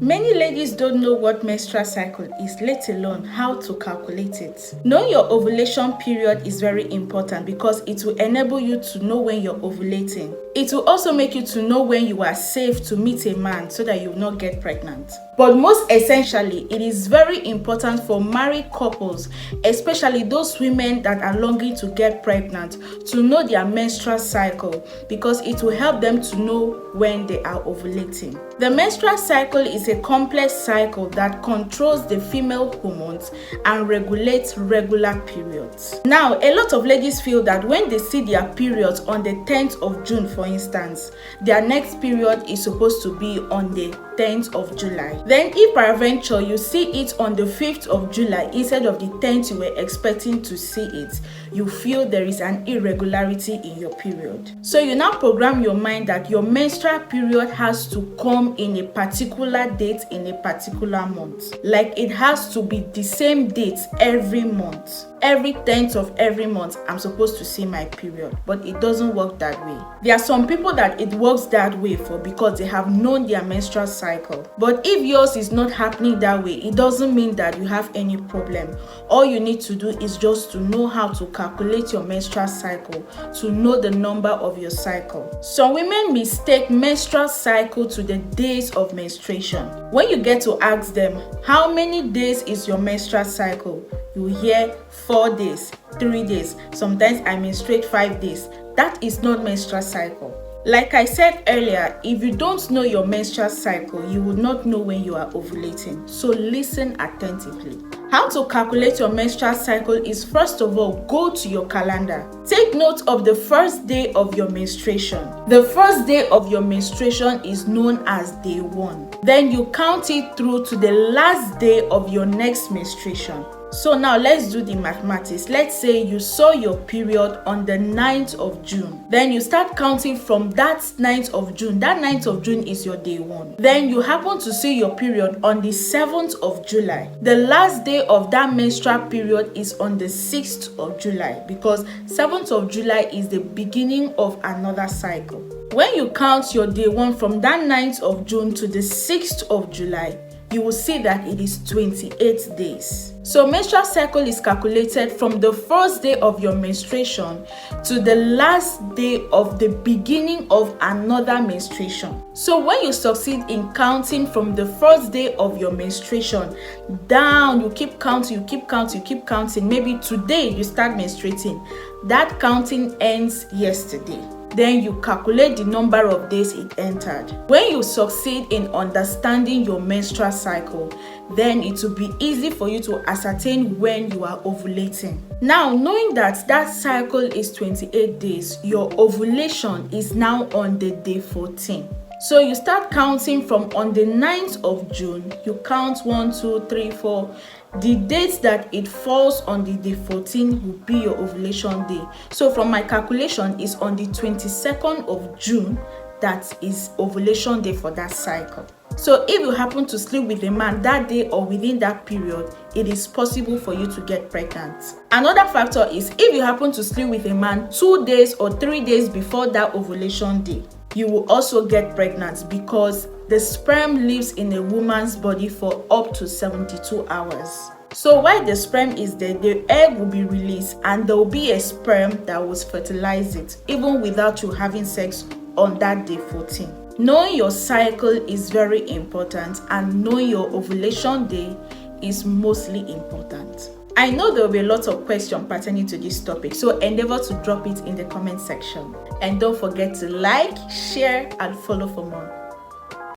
Many ladies don't know what menstrual cycle is, let alone how to calculate it. Knowing your ovulation period is very important because it will enable you to know when you're ovulating. It will also make you to know when you are safe to meet a man so that you will not get pregnant. But most essentially, it is very important for married couples, especially those women that are longing to get pregnant, to know their menstrual cycle because it will help them to know when they are ovulating. The menstrual cycle is a complex cycle that controls the female hormones and regulates regular periods. Now, a lot of ladies feel that when they see their periods on the 10th of June, for instance, their next period is supposed to be on the 10th of July. Then if peradventure you see it on the 5th of July instead of the 10th you were expecting to see it, you feel there is an irregularity in your period. So you now program your mind that your menstrual period has to come in a particular date in a particular month. Like it has to be the same date every month. Every 10th of every month, I'm supposed to see my period, but it doesn't work that way. There are some people that it works that way for because they have known their menstrual cycle. But if yours is not happening that way, it doesn't mean that you have any problem. All you need to do is just to know how to calculate your menstrual cycle, to know the number of your cycle. Some women mistake menstrual cycle to the days of menstruation. When you get to ask them, how many days is your menstrual cycle? You hear 4 days, 3 days, sometimes I menstruate 5 days. That is not menstrual cycle. Like I said earlier, if you don't know your menstrual cycle, you will not know when you are ovulating. So listen attentively. How to calculate your menstrual cycle is, first of all, go to your calendar. Take note of the first day of your menstruation. The first day of your menstruation is known as day 1. Then you count it through to the last day of your next menstruation. So now let's do the mathematics. Let's say you saw your period on the 9th of June. Then you start counting from that 9th of June. That 9th of June is your day 1. Then you happen to see your period on the 7th of July. The last day of that menstrual period is on the 6th of July because 7th of July is the beginning of another cycle. When you count your day 1 from that 9th of June to the 6th of July, you will see that it is 28 days. So menstrual cycle is calculated from the first day of your menstruation to the last day of the beginning of another menstruation. So when you succeed in counting from the first day of your menstruation down, you keep counting, maybe today you start menstruating, that counting ends yesterday. Then you calculate the number of days it entered. When you succeed in understanding your menstrual cycle, then it will be easy for you to ascertain when you are ovulating. Now, knowing that that cycle is 28 days, your ovulation is now on the day 14. So you start counting from on the 9th of June, you count 1, 2, 3, 4. The date that it falls on the day 14 will be your ovulation day. So from my calculation is on the 22nd of June, that is ovulation day for that cycle. So if you happen to sleep with a man that day or within that period, it is possible for you to get pregnant. Another factor is if you happen to sleep with a man 2 days or 3 days before that ovulation day, you will also get pregnant because the sperm lives in a woman's body for up to 72 hours. So while the sperm is there, the egg will be released and there will be a sperm that will fertilize it even without you having sex on that day 14. Knowing your cycle is very important and knowing your ovulation day is mostly important. I know there will be a lot of questions pertaining to this topic, so endeavor to drop it in the comment section. And don't forget to like, share, and follow for more.